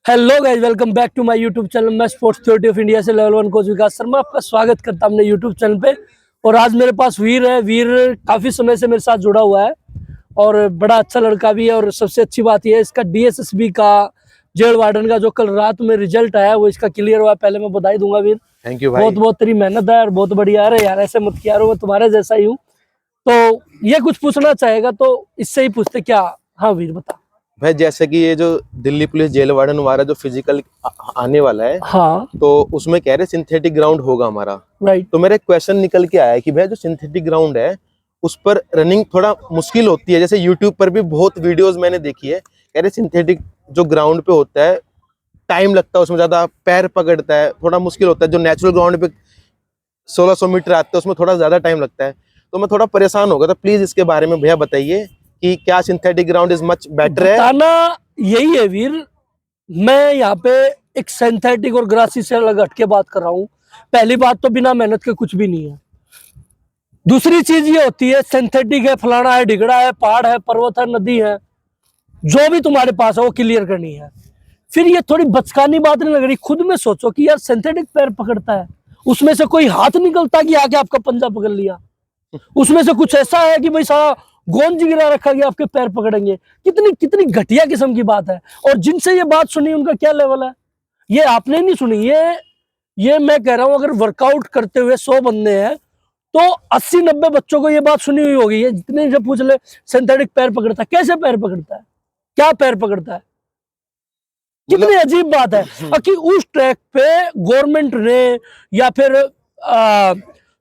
Hello guys, welcome back to my YouTube channel. मैं sports authority of India से level 1 coach Vikas Sharma आपका स्वागत करता हूं अपने यूट्यूब चैनल पे। और आज मेरे पास वीर है। वीर काफी समय से मेरे साथ जुड़ा हुआ है और बड़ा अच्छा लड़का भी है। और सबसे अच्छी बात यह है, इसका डीएसएसबी का जेल वार्डन का जो कल रात में रिजल्ट आया वो इसका क्लियर हुआ। पहले मैं बधाई दूंगा वीर। थैंक यू भाई। बहुत बहुत तेरी मेहनत है और बहुत बढ़िया है यार। ऐसे मत किया, मैं तुम्हारे जैसा ही हूँ। तो ये कुछ पूछना चाहेगा तो इससे ही पूछते क्या। हाँ वीर बता। भाई जैसे कि ये जो दिल्ली पुलिस जेल वार्डन हमारा जो फिजिकल आने वाला है, हाँ तो उसमें कह रहे सिंथेटिक ग्राउंड होगा हमारा। राइट। तो मेरा एक क्वेश्चन निकल के आया है कि भाई जो सिंथेटिक ग्राउंड है उस पर रनिंग थोड़ा मुश्किल होती है। जैसे यूट्यूब पर भी बहुत वीडियोस मैंने देखी है, कह रहे सिंथेटिक जो ग्राउंड पे होता है टाइम लगता है, उसमें ज्यादा पैर पकड़ता है, थोड़ा मुश्किल होता है। जो नेचुरल ग्राउंड पे 1600 मीटर आते हैं उसमें थोड़ा ज्यादा टाइम लगता है। तो मैं थोड़ा परेशान हो गया। तो प्लीज इसके बारे में भैया बताइए कि क्या synthetic ground is much better है। बताना यही है वीर। मैं यहाँ पे एक सिंथेटिक और ग्रासी से अलग हट के बात कर रहा हूँ। पहली बात तो बिना मेहनत के कुछ भी नहीं है। दूसरी चीज ये होती है सिंथेटिक है, फलाना है, ढिगड़ा है, पहाड़ है, पर्वत है, नदी है, जो भी तुम्हारे पास है वो क्लियर करनी है। फिर ये थोड़ी बचकानी बात नहीं लग रही। खुद में सोचो कि यार सिंथेटिक पैर पकड़ता है, उसमें से कोई हाथ निकलता कि आके आपका पंजा पकड़ लिया। उसमें से कुछ ऐसा है कि भाई सारा गोंद गिरा रखा गया आपके पैर पकड़ेंगे। कितनी कितनी घटिया किस्म की बात है। और जिनसे ये बात सुनी उनका क्या लेवल है, ये आपने नहीं सुनी। ये मैं कह रहा हूं, अगर वर्कआउट करते हुए 100 बंदे हैं तो 80-90 बच्चों को ये बात सुनी हुई होगी। ये जितने से पूछ ले सिंथेटिक पैर पकड़ता है, कैसे पैर पकड़ता है, क्या पैर पकड़ता है, कितनी अजीब बात है। कि उस ट्रैक पे गवर्नमेंट ने या फिर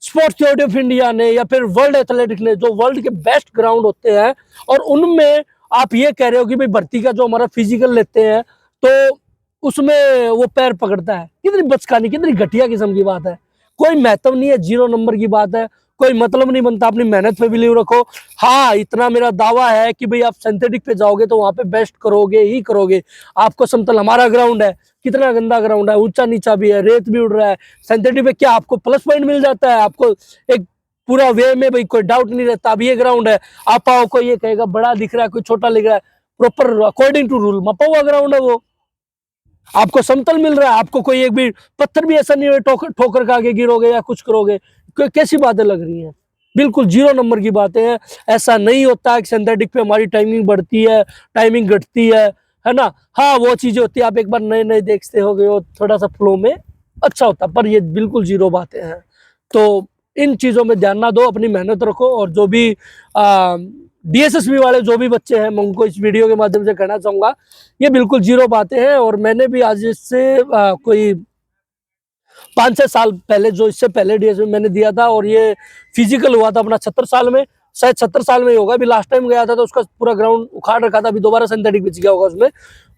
स्पोर्ट्स अथॉरिटी ऑफ इंडिया ने या फिर वर्ल्ड एथलेटिक ने, जो वर्ल्ड के बेस्ट ग्राउंड होते हैं, और उनमें आप ये कह रहे हो कि भाई भर्ती का जो हमारा फिजिकल लेते हैं तो उसमें वो पैर पकड़ता है। कितनी बचकानी, कितनी घटिया किस्म की बात है। कोई महत्व नहीं है, 0 नंबर की बात है, कोई मतलब नहीं बनता। अपनी मेहनत पे बिलीव रखो। हाँ, इतना मेरा दावा है कि भाई आप सिंथेटिक पे जाओगे तो वहां पे बेस्ट करोगे ही करोगे। आपको समतल, हमारा ग्राउंड है, कितना गंदा ग्राउंड है, ऊंचा नीचा भी है, रेत भी उड़ रहा है। सिंथेटिक पे क्या आपको प्लस पॉइंट मिल जाता है, आपको एक पूरा वे में भाई कोई डाउट नहीं रहता। अब ये ग्राउंड है, आप आओ, कोई ये कहेगा बड़ा दिख रहा है, कोई छोटा दिख रहा है, proper according to rule Mopa हुआ ग्राउंड है वो। आपको समतल मिल रहा है, आपको कोई एक भी पत्थर भी ऐसा नहीं है ठोकर के आगे गिरोगे या कुछ करोगे। कैसी बातें लग रही हैं, बिल्कुल 0 नंबर की बातें हैं। ऐसा नहीं होता है कि सिंथेटिक पे हमारी टाइमिंग बढ़ती है, टाइमिंग घटती है ना। हाँ, वो चीजें होती है, आप एक बार नए नए देखते हो गए, थोड़ा सा फ्लो में अच्छा होता, पर ये बिल्कुल 0 बातें हैं। तो इन चीजों में ध्यान ना दो, अपनी मेहनत रखो। और जो भी डीएसएसबी वाले जो भी बच्चे हैं, मैं उनको इस वीडियो के माध्यम से कहना चाहूंगा, ये बिल्कुल 0 बातें हैं। और मैंने भी आज इससे कोई 5-6 साल पहले, जो इससे पहले डीएसएसबी मैंने दिया था, और ये फिजिकल हुआ था अपना 76 साल में, शायद 76 साल में ही होगा। अभी लास्ट टाइम गया था तो उसका पूरा ग्राउंड उखाड़ रखा था, अभी दोबारा सिंथेटिक बिछ गया होगा उसमें।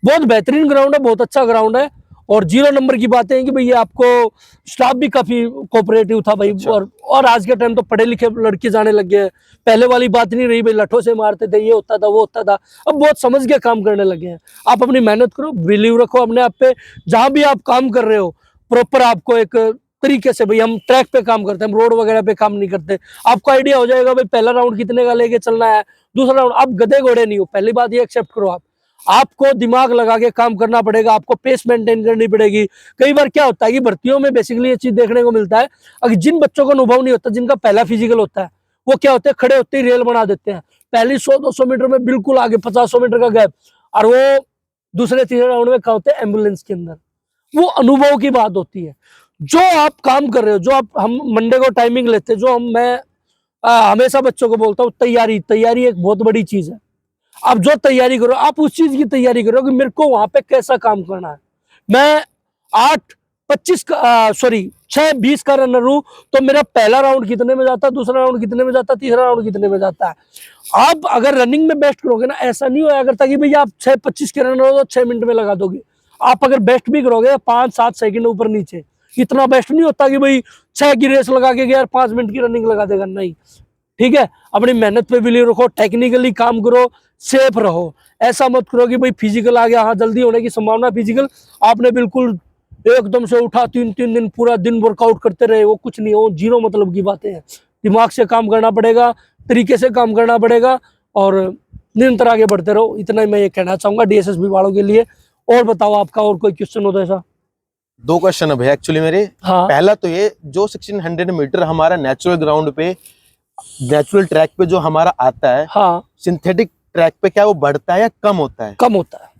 बहुत बेहतरीन ग्राउंड है, बहुत अच्छा ग्राउंड है। और 0 नंबर की बातें हैं कि भाई आपको स्टाफ भी काफी कोऑपरेटिव था भाई। अच्छा। और आज के टाइम तो पढ़े लिखे लड़के जाने लग गए हैं। पहले वाली बात नहीं रही भाई, लठों से मारते थे, ये होता था वो होता था। अब बहुत समझ के काम करने लगे हैं। आप अपनी मेहनत करो, बिलीव रखो अपने आप पे। जहां भी आप काम कर रहे हो प्रॉपर आपको एक तरीके से, भाई हम ट्रैक पे काम करते हैं, हम रोड वगैरह पे काम नहीं करते। आपको आइडिया हो जाएगा भाई पहला राउंड कितने का लेके चलना है, दूसरा राउंड। आप गधे घोड़े नहीं हो, पहली बात ये एक्सेप्ट करो। आपको दिमाग लगा के काम करना पड़ेगा, आपको पेस मेंटेन करनी पड़ेगी। कई बार क्या होता है कि भर्तियों में बेसिकली ये चीज देखने को मिलता है, अगर जिन बच्चों को अनुभव नहीं होता, जिनका पहला फिजिकल होता है, वो क्या होते हैं, खड़े होते ही रेल बना देते हैं। पहली 100-200 मीटर में बिल्कुल आगे, 50-100 मीटर का गैप, और वो दूसरे तीसरे राउंड में क्या होते हैं, एम्बुलेंस के अंदर। वो अनुभव की बात होती है। जो आप काम कर रहे हो, जो आप, हम मंडे को टाइमिंग लेते हैं, जो मैं हमेशा बच्चों को बोलता हूँ, तैयारी एक बहुत बड़ी चीज है। आप जो तैयारी करो, आप उस चीज की तैयारी करो कि मेरे को वहां पे कैसा काम करना है। मैं 8:25 का 6:20 का रनर हूं, तो मेरा पहला राउंड कितने में जाता है, दूसरा राउंड कितने में जाता है, तीसरा राउंड कितने में जाता है। आप अगर रनिंग में बेस्ट करोगे ना, ऐसा नहीं होया करता कि भाई आप 6:25 के रनर हो तो 6 मिनट में लगा दोगे। आप अगर बेस्ट भी करोगे 5-7 सेकंड ऊपर नीचे, इतना बेस्ट नहीं होता कि भाई 6 की रेस लगा के गया 5 मिनट की रनिंग लगा देगा, नहीं। ठीक है, अपनी मेहनत पे बिलीव रखो, टेक्निकली काम करो, सेफ रहो। ऐसा मत करो कि भाई फिजिकल आ गया, हाँ जल्दी होने की संभावना, फिजिकल आपने बिल्कुल एकदम से उठा, 3-3 दिन पूरा दिन वर्कआउट करते रहे, वो कुछ नहीं, वो 0 मतलब की बातें हैं। दिमाग से काम करना पड़ेगा, तरीके से काम करना पड़ेगा, और निरंतर आगे बढ़ते रहो। इतना ही मैं ये कहना चाहूंगा डीएसएसबी वालों के लिए। और बताओ, आपका और कोई क्वेश्चन हो तो ऐसा? 2 क्वेश्चन है भैया एक्चुअली मेरे। हाँ पहला तो ये, जो 1600 मीटर हमारा नेचुरल ग्राउंड पे, नेचुरल ट्रैक पे जो हमारा आता है, हाँ, सिंथेटिक ट्रैक पे क्या वो बढ़ता है या कम होता है? कम होता है,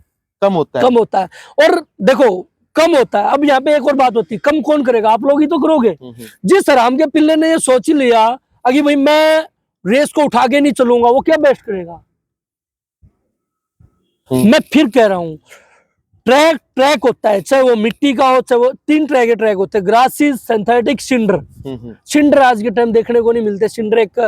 कम होता है। कम होता है। और देखो, कम होता है। अब यहाँ पे एक और बात होती है, कम कौन करेगा? आप लोग ही तो करोगे। जिस हराम के पिल्ले ने ये सोच ही लिया कि भाई मैं रेस को उठा के नहीं चलूंगा, वो क्या बेस्ट करेगा? मैं फिर कह रहा हूं, ट्रैक ट्रैक होता है, चाहे वो मिट्टी का हो, चाहे वो 3 तरह के ट्रैक होते हैं, ग्रासिस, सिंथेटिक, सिंडर। सिंडर आज के टाइम देखने को नहीं मिलते। सिंडर एक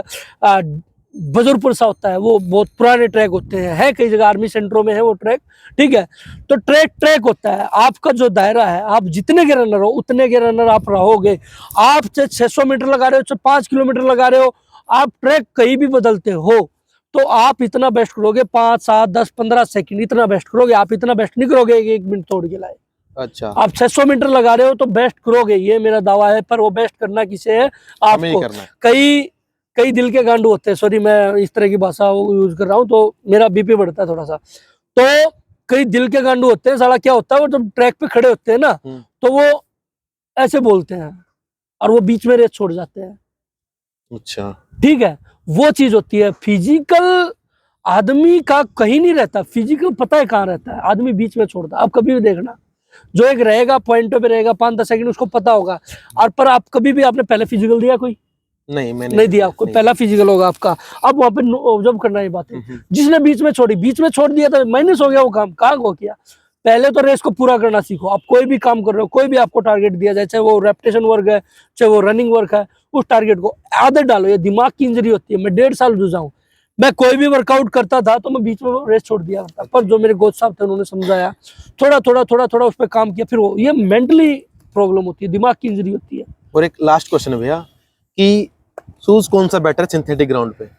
बजरपुर सा होता है, वो बहुत पुराने ट्रैक होते हैं, है कई जगह आर्मी सेंटरों में है वो ट्रैक, ठीक है। तो ट्रैक ट्रैक होता है, आपका जो दायरा है, आप जितने के रनर हो उतने के रनर आप रहोगे। आप चाहे 600 मीटर लगा रहे हो, चाहे 5 किलोमीटर लगा रहे हो, आप ट्रैक कहीं भी बदलते हो तो आप इतना बेस्ट करोगे 5, 7, 10, 15 सेकंड, इतना बेस्ट करोगे। आप इतना बेस्ट नहीं करोगे 1 मिनट तोड़ के लाए। अच्छा, आप 600 मीटर लगा रहे हो तो बेस्ट करोगे, ये मेरा दावा है। पर वो बेस्ट करना किसे है? हमें ही आपको। करना है। कई कई दिल के गांडू होते हैं, सॉरी मैं इस तरह की भाषा यूज कर रहा हूँ तो मेरा बीपी बढ़ता है थोड़ा सा। तो कई दिल के गांडू होते हैं, साला क्या होता है, वो जब ट्रैक पे खड़े होते हैं ना तो वो ऐसे बोलते हैं और वो बीच में रेस छोड़ जाते हैं। अच्छा, ठीक है, वो चीज होती है। फिजिकल आदमी का कहीं नहीं रहता, फिजिकल पता है कहाँ रहता है, आदमी बीच में छोड़ता है। आप कभी भी देखना, जो एक रहेगा पॉइंट पे रहेगा 5-10 सेकंड, उसको पता होगा। और पर आप कभी भी आपने पहले फिजिकल दिया? कोई नहीं, मैंने नहीं दिया आपको, पहला फिजिकल होगा आपका। अब वहां पे ऑब्जर्व करना ये बात है। जिसने बीच में छोड़ी, बीच में छोड़ दिया तो माइनस हो गया वो काम, कहाँ हो किया? पहले तो रेस को पूरा करना सीखो। आप कोई भी काम कर रहे हो, कोई भी आपको टारगेट दिया जाए, चाहे वो रेपिटेशन वर्क है, चाहे वो रनिंग वर्क है, उस टारगेट को आदत डालो। ये दिमाग की इंजरी होती है। मैं 1.5 साल जूझा हूँ। मैं कोई भी वर्कआउट करता था तो मैं बीच में रेस छोड़ दिया करता, पर जो मेरे कोच साहब थे उन्होंने समझाया, थोड़ा थोड़ा थोड़ा थोड़ा उस पर काम किया, फिर वो, ये मेंटली प्रॉब्लम होती है, दिमाग की इंजरी होती है। और एक लास्ट क्वेश्चन है भैया कि शूज कौन सा बेटर सिंथेटिक ग्राउंड पे?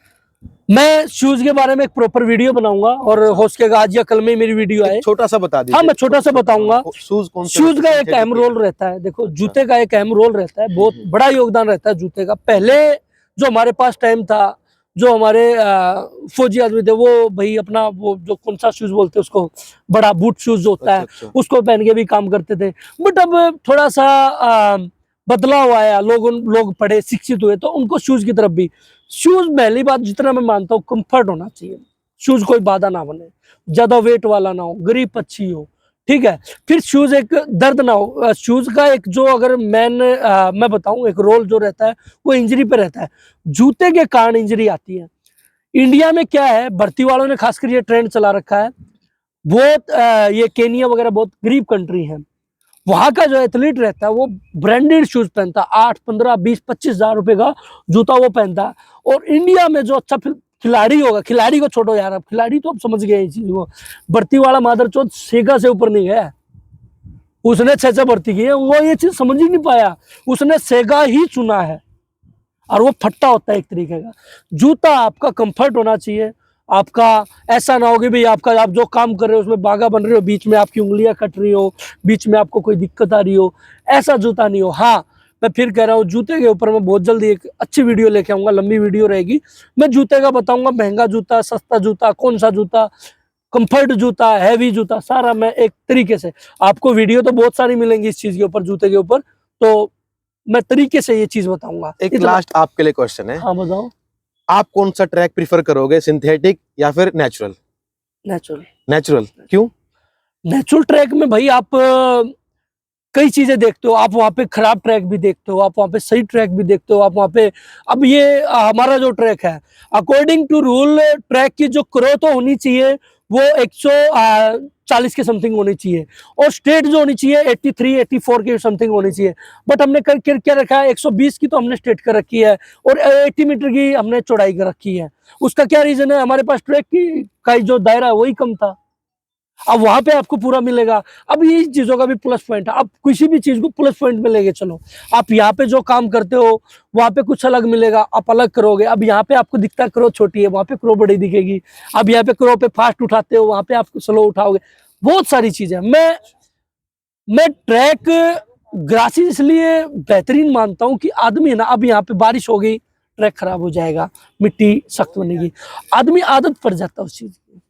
मैं शूज के बारे में एक प्रॉपर वीडियो बनाऊंगा और हो सकेगा आज या कल में मेरी वीडियो आए। छोटा सा बता दीजिए। हाँ, मैं छोटा सा बताऊंगा। शूज कौन सा? शूज का एक अहम रोल रहता है। देखो, जूते का एक अहम रोल रहता है, बहुत बड़ा योगदान रहता है जूते का। पहले जो हमारे पास टाइम था, जो हमारे फौजी आदमी थे, वो भाई अपना वो जो कौन सा शूज बोलते हैं उसको, बड़ा बूट शूज जो होता है, उसको पहन के भी काम करते थे। बट अब थोड़ा सा बदलाव आया, लोग पढ़े शिक्षित हुए तो उनको शूज की तरफ भी। शूज पहली बात, जितना मैं मानता हूँ, कंफर्ट होना चाहिए। शूज कोई बाधा ना बने, ज्यादा वेट वाला ना हो, ग्रिप अच्छी हो, ठीक है। फिर शूज एक दर्द ना हो। शूज का एक जो अगर मैं बताऊं एक रोल जो रहता है वो इंजरी पे रहता है। जूते के कारण इंजरी आती है। इंडिया में क्या है, भर्ती वालों ने खासकर ये ट्रेंड चला रखा है। बहुत ये केनिया वगैरह बहुत गरीब कंट्री है, वहां का जो एथलीट रहता है वो ब्रांडेड शूज पहनता है, 8, 15, 20, 25 हजार रुपए का जूता वो पहनता है। और इंडिया में जो अच्छा खिलाड़ी होगा, खिलाड़ी को छोड़ो यार, अब खिलाड़ी तो अब समझ गए इस चीज को। भर्ती वाला मादरचोद सेगा से ऊपर नहीं गया, उसने 6 भर्ती की है, वो ये चीज समझ ही नहीं पाया, उसने सेगा ही चुना है। और वो फट्टा होता है एक तरीके का। जूता आपका कंफर्ट होना चाहिए। आपका ऐसा ना हो कि भाई आपका, आप जो काम कर रहे हो उसमें बागा बन रहे हो, बीच में आपकी उंगलियां कट रही हो, बीच में आपको कोई दिक्कत आ रही हो, ऐसा जूता नहीं हो। हाँ, मैं फिर कह रहा हूँ, जूते के ऊपर मैं बहुत जल्दी एक अच्छी वीडियो लेके आऊंगा, लंबी वीडियो रहेगी। मैं जूते का बताऊंगा, महंगा जूता, सस्ता जूता, कौन सा जूता, कंफर्ट जूता, हैवी जूता, सारा मैं एक तरीके से। आपको वीडियो तो बहुत सारी मिलेंगी इस चीज के ऊपर, जूते के ऊपर, तो मैं तरीके से ये चीज बताऊंगा। एक लास्ट आपके लिए क्वेश्चन है। हाँ बताओ। आप कौन सा ट्रैक प्रीफर करोगे, सिंथेटिक या फिर नेचुरल? नेचुरल। नेचुरल क्यों? नेचुरल ट्रैक में भाई आप कई चीजें देखते हो। आप वहां पे खराब ट्रैक भी देखते हो, आप वहां पे सही ट्रैक भी देखते हो, आप वहां पे, अब ये हमारा जो ट्रैक है, अकॉर्डिंग टू रूल, ट्रैक की जो ग्रोथ होनी चाहिए वो 140 के समथिंग होनी चाहिए, और स्ट्रेट जो होनी चाहिए 83, 84 के समथिंग होनी चाहिए। बट हमने क्या रखा है, 120 की तो हमने स्ट्रेट कर रखी है, और 80 मीटर की हमने चौड़ाई कर रखी है। उसका क्या रीजन है? हमारे पास ट्रैक की का जो दायरा है वही कम था। अब वहां पे आपको पूरा मिलेगा। अब ये चीजों का भी प्लस पॉइंट है। आप किसी भी चीज को प्लस पॉइंट में लेके चलो। आप यहाँ पे जो काम करते हो वहां पे कुछ अलग मिलेगा, आप अलग करोगे। अब यहाँ पे आपको दिखता है क्रो छोटी है, वहां पे क्रो बड़ी दिखेगी। अब यहाँ पे क्रो पे फास्ट उठाते हो, वहां पे आप स्लो उठाओगे। बहुत सारी चीजें। मैं ट्रैक ग्रासिस इसलिए बेहतरीन मानता हूँ कि आदमी है ना, अब यहाँ पे बारिश हो गई, ट्रैक खराब हो जाएगा, मिट्टी सख्त बनेगी, आदमी आदत पड़ जाता है उस चीज की,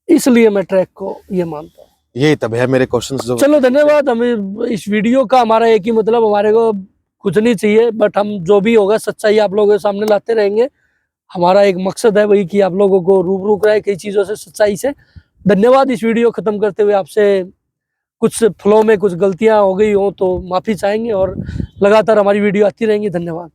इसलिए मैं ट्रैक को ये मानता हूँ। यही था भैया मेरे क्वेश्चंस जो। चलो धन्यवाद। हमें इस वीडियो का हमारा एक ही मतलब, हमारे को कुछ नहीं चाहिए, बट हम जो भी होगा सच्चाई आप लोगों के सामने लाते रहेंगे। हमारा एक मकसद है वही कि आप लोगों को रूबरू कराए कई चीजों से, सच्चाई से। धन्यवाद। इस वीडियो खत्म करते हुए आपसे कुछ फ्लो में कुछ गलतियां हो गई हो तो माफी चाहेंगे, और लगातार हमारी वीडियो आती रहेंगी। धन्यवाद।